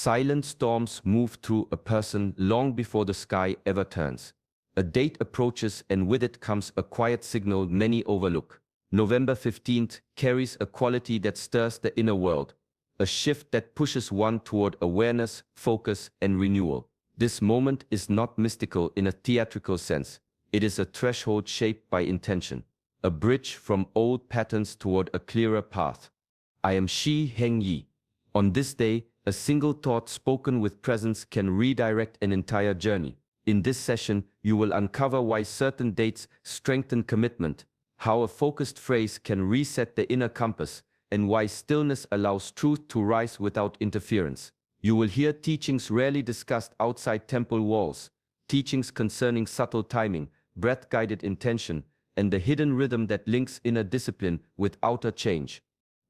Silent storms move through a person long before the sky ever turns. A date approaches and with it comes a quiet signal many overlook. November 15th carries a quality that stirs the inner world, a shift that pushes one toward awareness, focus, and renewal. This moment is not mystical in a theatrical sense. It is a threshold shaped by intention, a bridge from old patterns toward a clearer path. I am Shi Heng Yi. On this day, a single thought spoken with presence can redirect an entire journey. In this session, you will uncover why certain dates strengthen commitment, how a focused phrase can reset the inner compass, and why stillness allows truth to rise without interference. You will hear teachings rarely discussed outside temple walls, teachings concerning subtle timing, breath-guided intention, and the hidden rhythm that links inner discipline with outer change.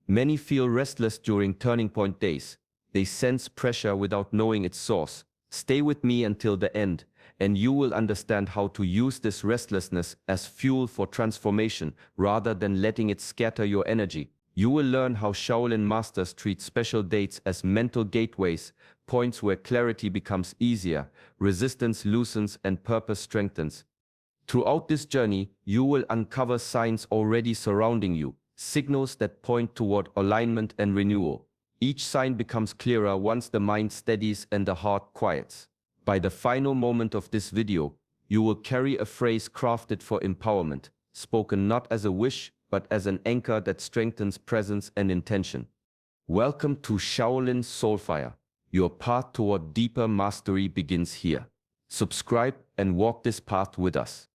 Many feel restless during turning point days. They sense pressure without knowing its source. Stay with me until the end, and you will understand how to use this restlessness as fuel for transformation rather than letting it scatter your energy. You will learn how Shaolin masters treat special dates as mental gateways, points where clarity becomes easier, resistance loosens, and purpose strengthens. Throughout this journey, you will uncover signs already surrounding you, signals that point toward alignment and renewal. Each sign becomes clearer once the mind steadies and the heart quiets. By the final moment of this video, you will carry a phrase crafted for empowerment, spoken not as a wish, but as an anchor that strengthens presence and intention. Welcome to Shaolin Soulfire. Your path toward deeper mastery begins here. Subscribe and walk this path with us.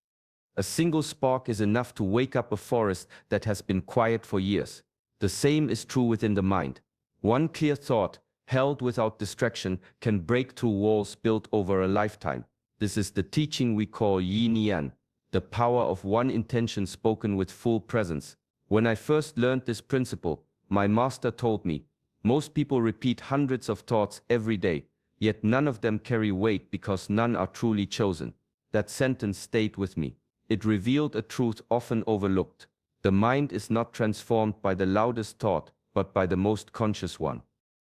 A single spark is enough to wake up a forest that has been quiet for years. The same is true within the mind. One clear thought, held without distraction, can break through walls built over a lifetime. This is the teaching we call yin-yang, the power of one intention spoken with full presence. When I first learned this principle, my master told me, most people repeat hundreds of thoughts every day, yet none of them carry weight because none are truly chosen. That sentence stayed with me. It revealed a truth often overlooked. The mind is not transformed by the loudest thought, but by the most conscious one.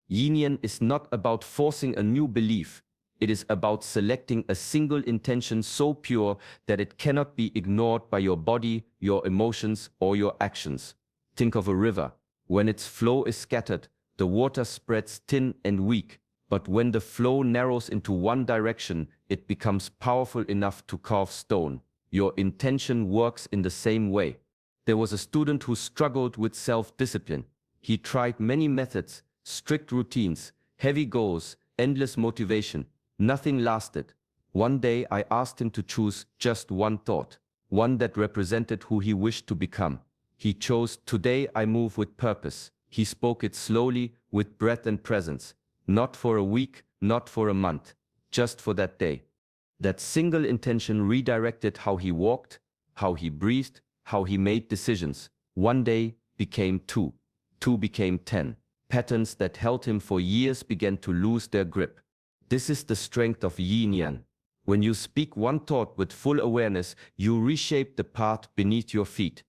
Yin-yang is not about forcing a new belief. It is about selecting a single intention so pure that it cannot be ignored by your body, your emotions, or your actions. Think of a river. When its flow is scattered, the water spreads thin and weak. But when the flow narrows into one direction, it becomes powerful enough to carve stone. Your intention works in the same way. There was a student who struggled with self-discipline. He tried many methods, strict routines, heavy goals, endless motivation. Nothing lasted. One day I asked him to choose just one thought, one that represented who he wished to become. He chose, "Today I move with purpose." He spoke it slowly, with breath and presence. Not for a week, not for a month, just for that day. That single intention redirected how he walked, how he breathed, how he made decisions. One day became two. Two became 10. Patterns that held him for years began to lose their grip. This is the strength of yin-yang. When you speak one thought with full awareness, you reshape the path beneath your feet.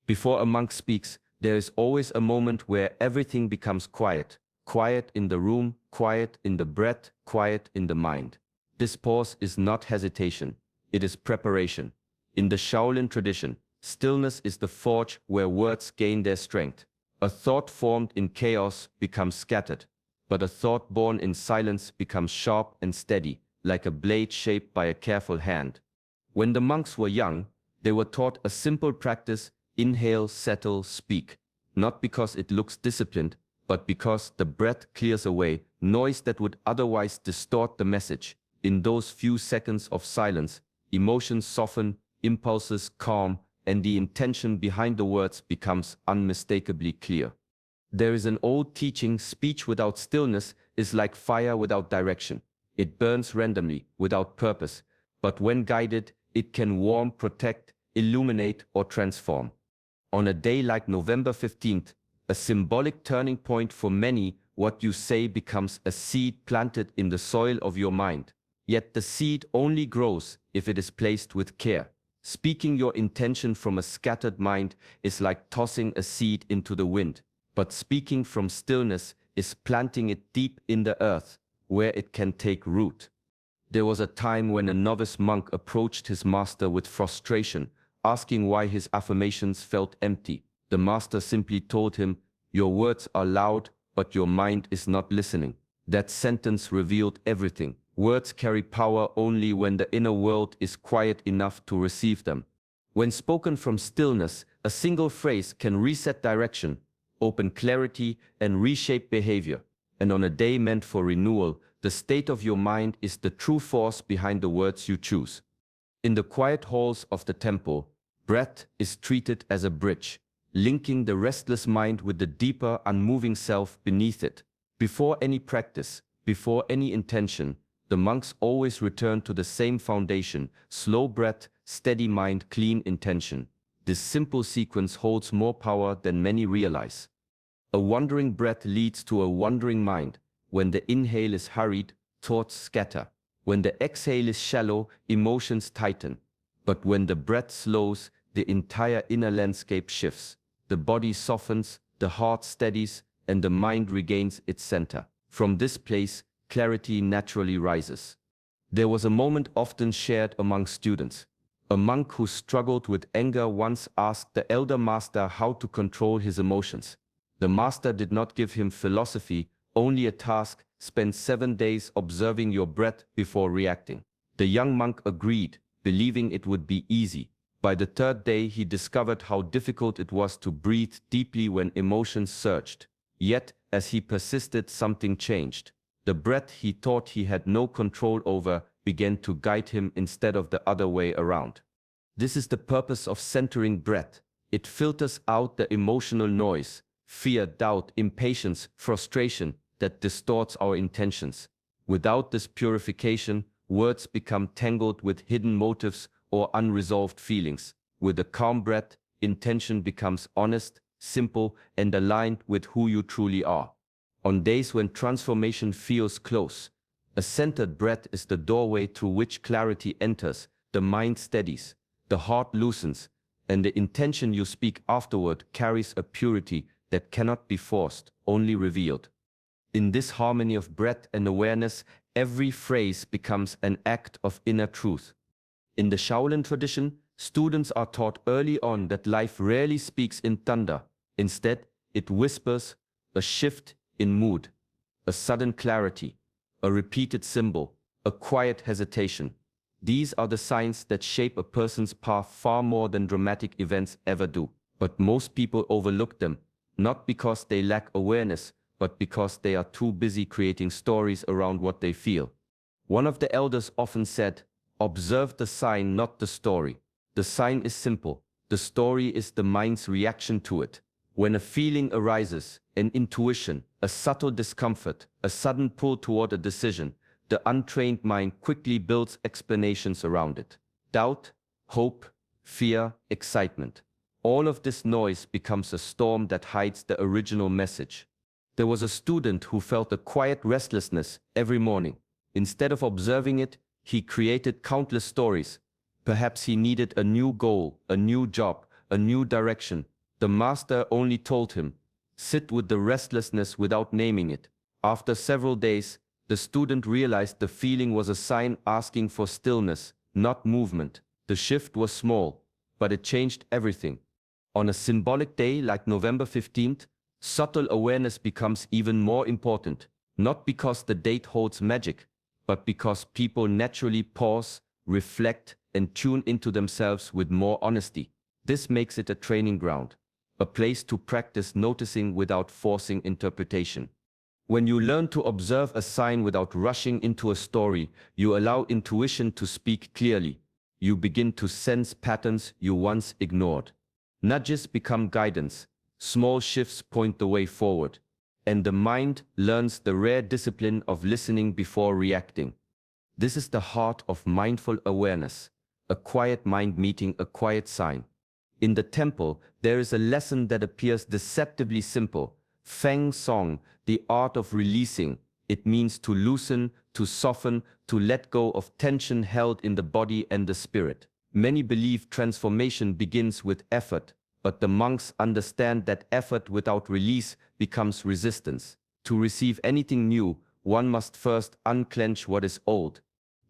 Before a monk speaks, there is always a moment where everything becomes quiet. Quiet in the room, quiet in the breath, quiet in the mind. This pause is not hesitation. It is preparation. In the Shaolin tradition, stillness is the forge where words gain their strength. A thought formed in chaos becomes scattered, but a thought born in silence becomes sharp and steady, like a blade shaped by a careful hand. When the monks were young, they were taught a simple practice: inhale, settle, speak. Not because it looks disciplined, but because the breath clears away noise that would otherwise distort the message. In those few seconds of silence, emotions soften, impulses calm, and the intention behind the words becomes unmistakably clear. There is an old teaching: speech without stillness is like fire without direction. It burns randomly, without purpose, but when guided, it can warm, protect, illuminate, or transform. On a day like November 15th, a symbolic turning point for many, what you say becomes a seed planted in the soil of your mind. Yet the seed only grows if it is placed with care. Speaking your intention from a scattered mind is like tossing a seed into the wind, but speaking from stillness is planting it deep in the earth. where it can take root. There was a time when a novice monk approached his master with frustration, asking why his affirmations felt empty. The master simply told him, "Your words are loud, but your mind is not listening." That sentence revealed everything. Words carry power only when the inner world is quiet enough to receive them. When spoken from stillness, a single phrase can reset direction, open clarity, and reshape behavior. And on a day meant for renewal, the state of your mind is the true force behind the words you choose. In the quiet halls of the temple, breath is treated as a bridge, linking the restless mind with the deeper, unmoving self beneath it. Before any practice, before any intention, the monks always return to the same foundation: slow breath, steady mind, clean intention. This simple sequence holds more power than many realize. A wandering breath leads to a wandering mind. When the inhale is hurried, thoughts scatter. When the exhale is shallow, emotions tighten. But when the breath slows, the entire inner landscape shifts. The body softens, the heart steadies, and the mind regains its center. From this place, clarity naturally rises. There was a moment often shared among students. A monk who struggled with anger once asked the elder master how to control his emotions. The master did not give him philosophy, only a task: spend 7 days observing your breath before reacting. The young monk agreed, believing it would be easy. By the 3rd day, he discovered how difficult it was to breathe deeply when emotions surged. Yet, as he persisted, something changed. The breath he thought he had no control over began to guide him instead of the other way around. This is the purpose of centering breath. It filters out the emotional noise, fear, doubt, impatience, frustration that distorts our intentions. Without this purification, words become tangled with hidden motives or unresolved feelings. With a calm breath, intention becomes honest, simple, and aligned with who you truly are. On days when transformation feels close, a centered breath is the doorway through which clarity enters, the mind steadies, the heart loosens, and the intention you speak afterward carries a purity that cannot be forced, only revealed. In this harmony of breath and awareness, every phrase becomes an act of inner truth. In the Shaolin tradition, students are taught early on that life rarely speaks in thunder. Instead, it whispers: a shift in mood, a sudden clarity, a repeated symbol, a quiet hesitation. These are the signs that shape a person's path far more than dramatic events ever do. But most people overlook them, not because they lack awareness, but because they are too busy creating stories around what they feel. One of the elders often said, "Observe the sign, not the story." The sign is simple. The story is the mind's reaction to it. When a feeling arises, an intuition, a subtle discomfort, a sudden pull toward a decision, the untrained mind quickly builds explanations around it. Doubt, hope, fear, excitement. All of this noise becomes a storm that hides the original message. There was a student who felt a quiet restlessness every morning. Instead of observing it, he created countless stories. Perhaps he needed a new goal, a new job, a new direction. The master only told him, "Sit with the restlessness," without naming it. After several days, the student realized the feeling was a sign asking for stillness, not movement. The shift was small, but it changed everything. On a symbolic day like November 15th, subtle awareness becomes even more important, not because the date holds magic, but because people naturally pause, reflect, and tune into themselves with more honesty. This makes it a training ground, a place to practice noticing without forcing interpretation. When you learn to observe a sign without rushing into a story, you allow intuition to speak clearly. You begin to sense patterns you once ignored. Nudges become guidance, small shifts point the way forward, and the mind learns the rare discipline of listening before reacting. This is the heart of mindful awareness, a quiet mind meeting a quiet sign. In the temple, there is a lesson that appears deceptively simple: Feng Song, the art of releasing. It means to loosen, to soften, to let go of tension held in the body and the spirit. Many believe transformation begins with effort, but the monks understand that effort without release becomes resistance. To receive anything new, one must first unclench what is old.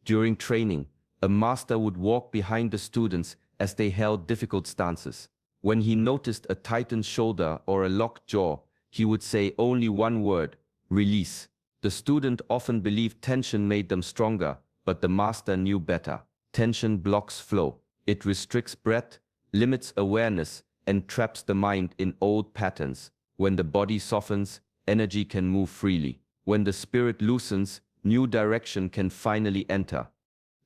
During training, a master would walk behind the students as they held difficult stances. When he noticed a tightened shoulder or a locked jaw, he would say only one word: release. The student often believed tension made them stronger, but the master knew better. Tension blocks flow. It restricts breath, limits awareness, and traps the mind in old patterns. When the body softens, energy can move freely. When the spirit loosens, new direction can finally enter.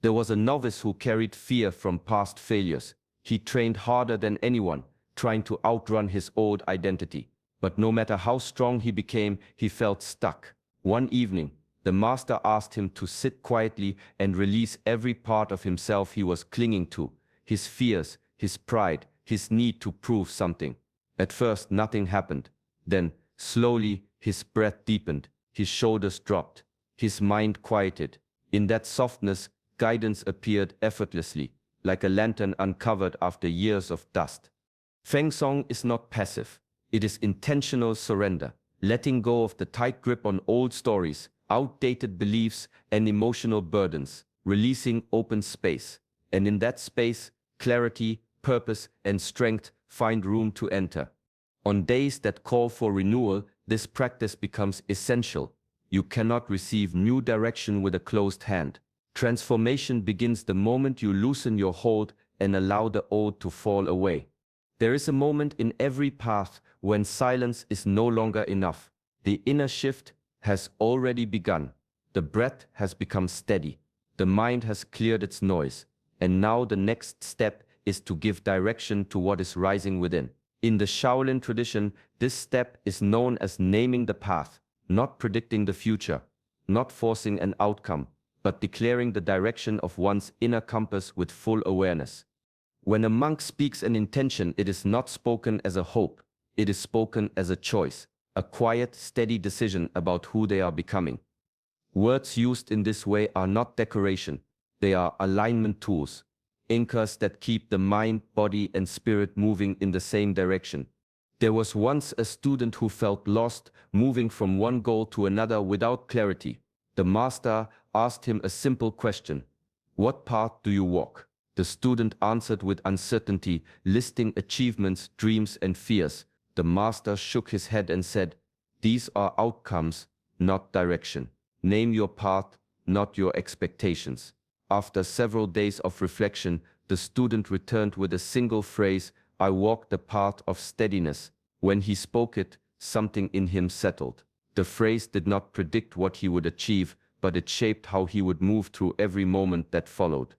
There was a novice who carried fear from past failures. He trained harder than anyone, trying to outrun his old identity. But no matter how strong he became, he felt stuck. One evening, the master asked him to sit quietly and release every part of himself he was clinging to: his fears, his pride, his need to prove something. At first, nothing happened. Then, slowly, his breath deepened, his shoulders dropped, his mind quieted. In that softness, guidance appeared effortlessly, like a lantern uncovered after years of dust. Feng Song is not passive. It is intentional surrender, letting go of the tight grip on old stories, outdated beliefs, and emotional burdens, releasing open space. And in that space, clarity, purpose, and strength find room to enter. On days that call for renewal, this practice becomes essential. You cannot receive new direction with a closed hand. Transformation begins the moment you loosen your hold and allow the old to fall away. There is a moment in every path when silence is no longer enough. The inner shift has already begun. The breath has become steady. The mind has cleared its noise. And now the next step is to give direction to what is rising within. In the Shaolin tradition, this step is known as naming the path, not predicting the future, not forcing an outcome, but declaring the direction of one's inner compass with full awareness. When a monk speaks an intention, it is not spoken as a hope, it is spoken as a choice, a quiet, steady decision about who they are becoming. Words used in this way are not decoration, they are alignment tools, anchors that keep the mind, body, and spirit moving in the same direction. There was once a student who felt lost, moving from one goal to another without clarity. The master asked him a simple question: "What path do you walk?" The student answered with uncertainty, listing achievements, dreams, and fears. The master shook his head and said, "These are outcomes, not direction. Name your path, not your expectations." After several days of reflection, the student returned with a single phrase: "I walk the path of steadiness." When he spoke it, something in him settled. The phrase did not predict what he would achieve, but it shaped how he would move through every moment that followed.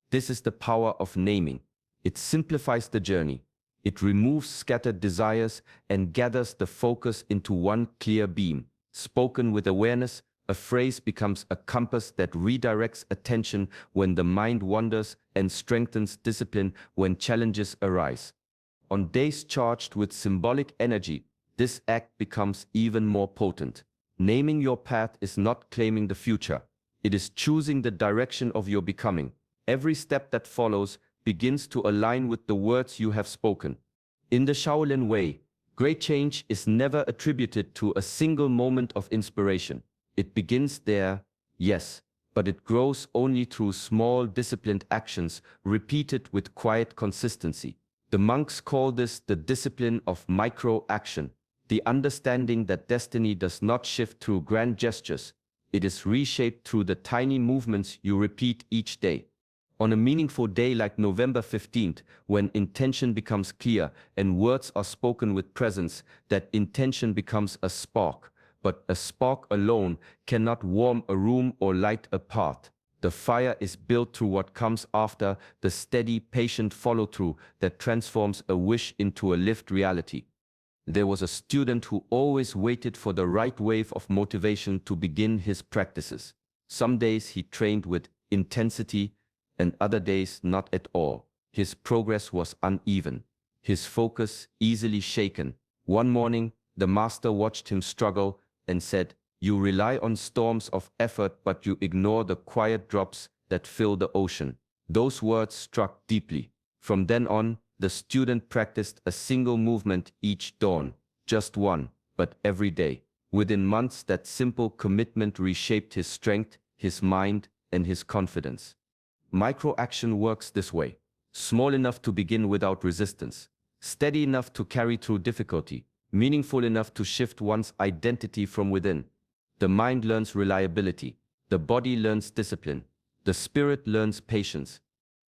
This is the power of naming. It simplifies the journey. It removes scattered desires and gathers the focus into one clear beam. Spoken with awareness, a phrase becomes a compass that redirects attention when the mind wanders and strengthens discipline when challenges arise. On days charged with symbolic energy, this act becomes even more potent. Naming your path is not claiming the future. It is choosing the direction of your becoming. Every step that follows begins to align with the words you have spoken. In the Shaolin way, great change is never attributed to a single moment of inspiration. It begins there, yes, but it grows only through small, disciplined actions repeated with quiet consistency. The monks call this the discipline of microaction, the understanding that destiny does not shift through grand gestures. It is reshaped through the tiny movements you repeat each day. On a meaningful day like November 15th, when intention becomes clear and words are spoken with presence, that intention becomes a spark. But a spark alone cannot warm a room or light a path. The fire is built through what comes after, the steady, patient follow-through that transforms a wish into a lived reality. There was a student who always waited for the right wave of motivation to begin his practices. Some days he trained with intensity, and other days not at all. His progress was uneven, his focus easily shaken. One morning, the master watched him struggle and said, "You rely on storms of effort, but you ignore the quiet drops that fill the ocean." Those words struck deeply. From then on, the student practiced a single movement each dawn, just one, but every day. Within months, that simple commitment reshaped his strength, his mind, and his confidence. Microaction works this way: small enough to begin without resistance, steady enough to carry through difficulty, meaningful enough to shift one's identity from within. The mind learns reliability, the body learns discipline, the spirit learns patience.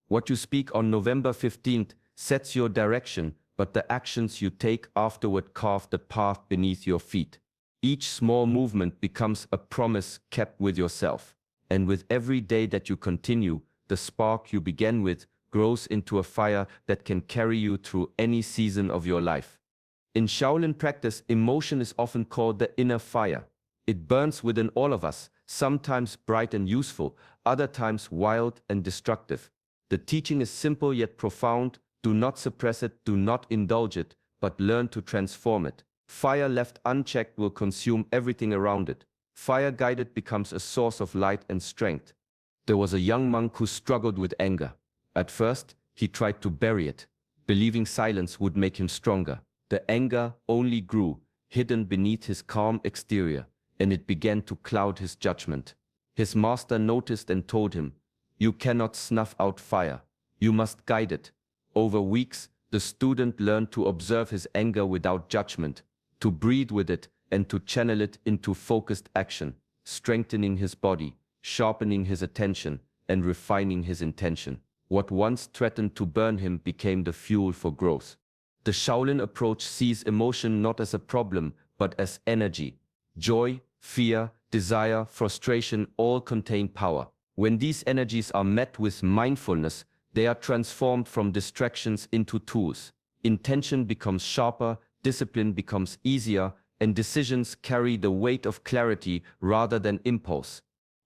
What you speak on November 15th sets your direction, but the actions you take afterward carve the path beneath your feet. Each small movement becomes a promise kept with yourself, and with every day that you continue, the spark you began with grows into a fire that can carry you through any season of your life. In Shaolin practice, emotion is often called the inner fire. It burns within all of us, sometimes bright and useful, other times wild and destructive. The teaching is simple yet profound: do not suppress it, do not indulge it, but learn to transform it. Fire left unchecked will consume everything around it. Fire guided becomes a source of light and strength. There was a young monk who struggled with anger. At first, he tried to bury it, believing silence would make him stronger. The anger only grew, hidden beneath his calm exterior, and it began to cloud his judgment. His master noticed and told him, "You cannot snuff out fire. You must guide it." Over weeks, the student learned to observe his anger without judgment, to breathe with it, and to channel it into focused action, strengthening his body, sharpening his attention, and refining his intention. What once threatened to burn him became the fuel for growth. The Shaolin approach sees emotion not as a problem, but as energy. Joy, fear, desire, frustration all contain power. When these energies are met with mindfulness, they are transformed from distractions into tools. Intention becomes sharper, discipline becomes easier, and decisions carry the weight of clarity rather than impulse.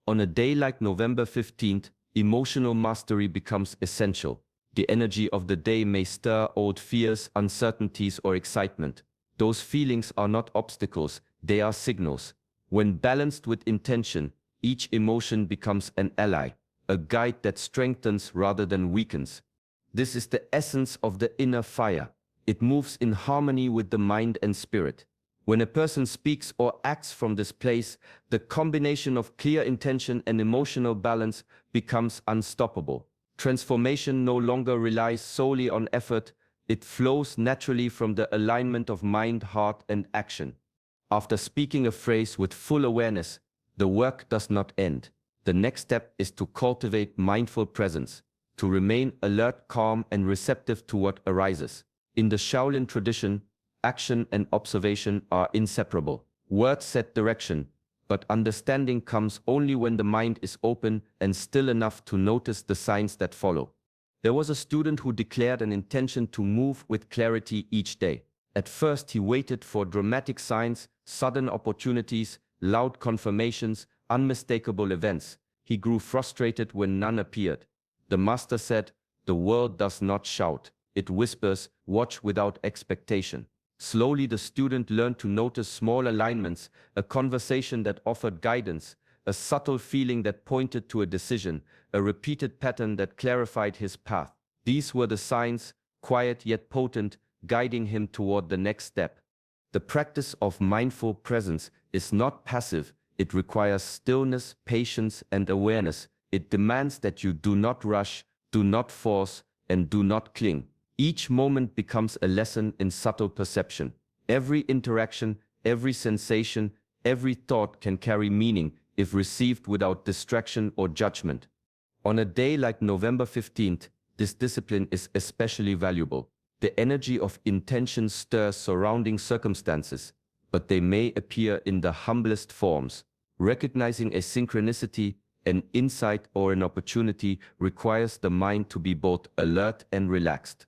On a day like November 15th, emotional mastery becomes essential. The energy of the day may stir old fears, uncertainties, or excitement. Those feelings are not obstacles, they are signals. When balanced with intention, each emotion becomes an ally, a guide that strengthens rather than weakens. This is the essence of the inner fire. It moves in harmony with the mind and spirit. When a person speaks or acts from this place, the combination of clear intention and emotional balance becomes unstoppable. Transformation no longer relies solely on effort, it flows naturally from the alignment of mind, heart, and action. After speaking a phrase with full awareness, the work does not end. The next step is to cultivate mindful presence, to remain alert, calm, and receptive to what arises. In the Shaolin tradition, action and observation are inseparable. Words set direction, but understanding comes only when the mind is open and still enough to notice the signs that follow. There was a student who declared an intention to move with clarity each day. At first, he waited for dramatic signs, sudden opportunities, loud confirmations, unmistakable events. He grew frustrated when none appeared. The master said, "The world does not shout. It whispers, watch without expectation." Slowly, the student learned to notice small alignments, a conversation that offered guidance, a subtle feeling that pointed to a decision, a repeated pattern that clarified his path. These were the signs, quiet yet potent, guiding him toward the next step. The practice of mindful presence is not passive. It requires stillness, patience, and awareness. It demands that you do not rush, do not force, and do not cling. Each moment becomes a lesson in subtle perception. Every interaction, every sensation, every thought can carry meaning if received without distraction or judgment. On a day like November 15th, this discipline is especially valuable. The energy of intention stirs surrounding circumstances, but they may appear in the humblest forms. Recognizing a synchronicity, an insight, or an opportunity requires the mind to be both alert and relaxed.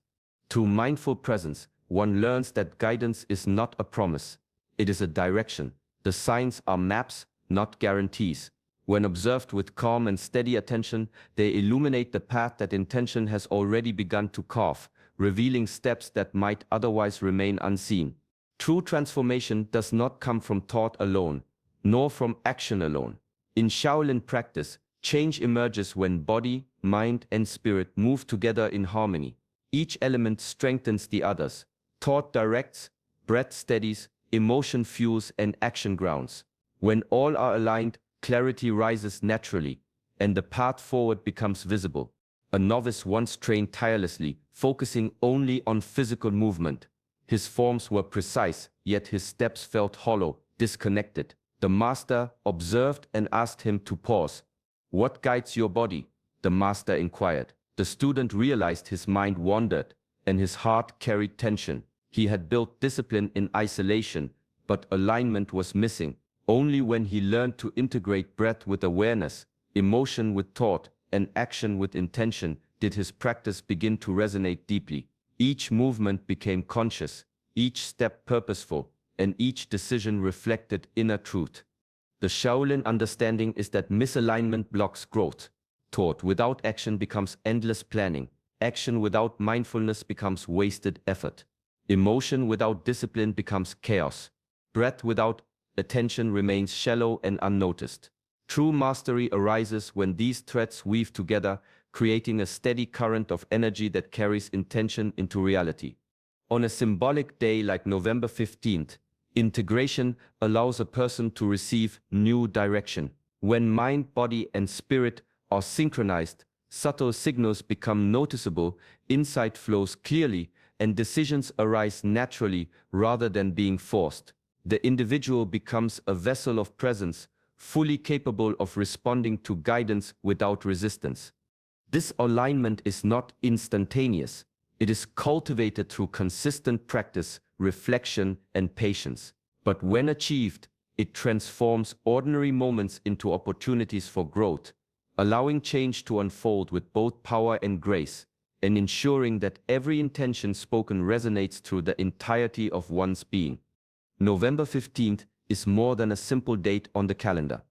Through mindful presence, one learns that guidance is not a promise. It is a direction. The signs are maps, not guarantees. When observed with calm and steady attention, they illuminate the path that intention has already begun to carve, revealing steps that might otherwise remain unseen. True transformation does not come from thought alone, nor from action alone. In Shaolin practice, change emerges when body, mind, and spirit move together in harmony. Each element strengthens the others. Thought directs, breath steadies, emotion fuels and action grounds. When all are aligned, clarity rises naturally, and the path forward becomes visible. A novice once trained tirelessly, focusing only on physical movement. His forms were precise, yet his steps felt hollow, disconnected. The master observed and asked him to pause. "What guides your body?" the master inquired. The student realized his mind wandered, and his heart carried tension. He had built discipline in isolation, but alignment was missing. Only when he learned to integrate breath with awareness, emotion with thought, and action with intention did his practice begin to resonate deeply. Each movement became conscious, each step purposeful, and each decision reflected inner truth. The Shaolin understanding is that misalignment blocks growth. Thought without action becomes endless planning. Action without mindfulness becomes wasted effort. Emotion without discipline becomes chaos. Breath without attention remains shallow and unnoticed. True mastery arises when these threads weave together, creating a steady current of energy that carries intention into reality. On a symbolic day like November 15th, integration allows a person to receive new direction. When mind, body, and spirit are synchronized, subtle signals become noticeable, insight flows clearly, and decisions arise naturally rather than being forced. The individual becomes a vessel of presence, fully capable of responding to guidance without resistance. This alignment is not instantaneous. It is cultivated through consistent practice, reflection, and patience. But when achieved, it transforms ordinary moments into opportunities for growth, allowing change to unfold with both power and grace, and ensuring that every intention spoken resonates through the entirety of one's being. November 15th is more than a simple date on the calendar.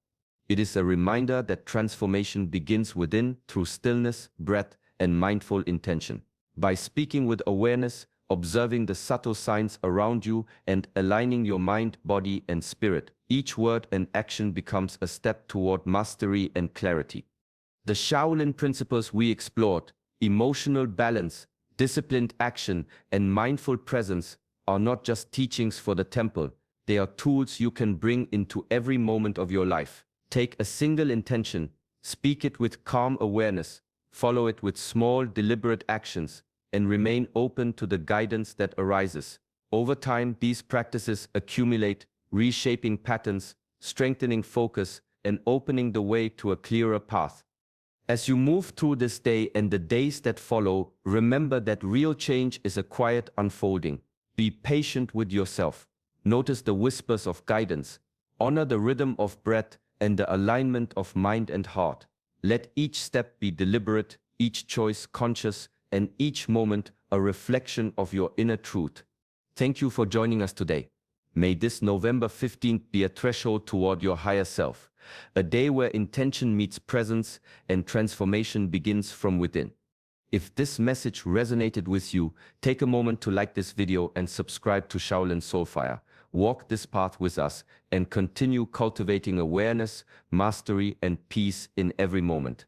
It is a reminder that transformation begins within through stillness, breath, and mindful intention. By speaking with awareness, observing the subtle signs around you, and aligning your mind, body, and spirit, each word and action becomes a step toward mastery and clarity. The Shaolin principles we explored, emotional balance, disciplined action, and mindful presence, are not just teachings for the temple. They are tools you can bring into every moment of your life. Take a single intention, speak it with calm awareness, follow it with small, deliberate actions, and remain open to the guidance that arises. Over time, these practices accumulate, reshaping patterns, strengthening focus, and opening the way to a clearer path. As you move through this day and the days that follow, remember that real change is a quiet unfolding. Be patient with yourself. Notice the whispers of guidance. Honor the rhythm of breath and the alignment of mind and heart. Let each step be deliberate, each choice conscious, and each moment a reflection of your inner truth. Thank you for joining us today. May this November 15th be a threshold toward your higher self, a day where intention meets presence and transformation begins from within. If this message resonated with you, take a moment to like this video and subscribe to Shaolin Soulfire. Walk this path with us and continue cultivating awareness, mastery, and peace in every moment.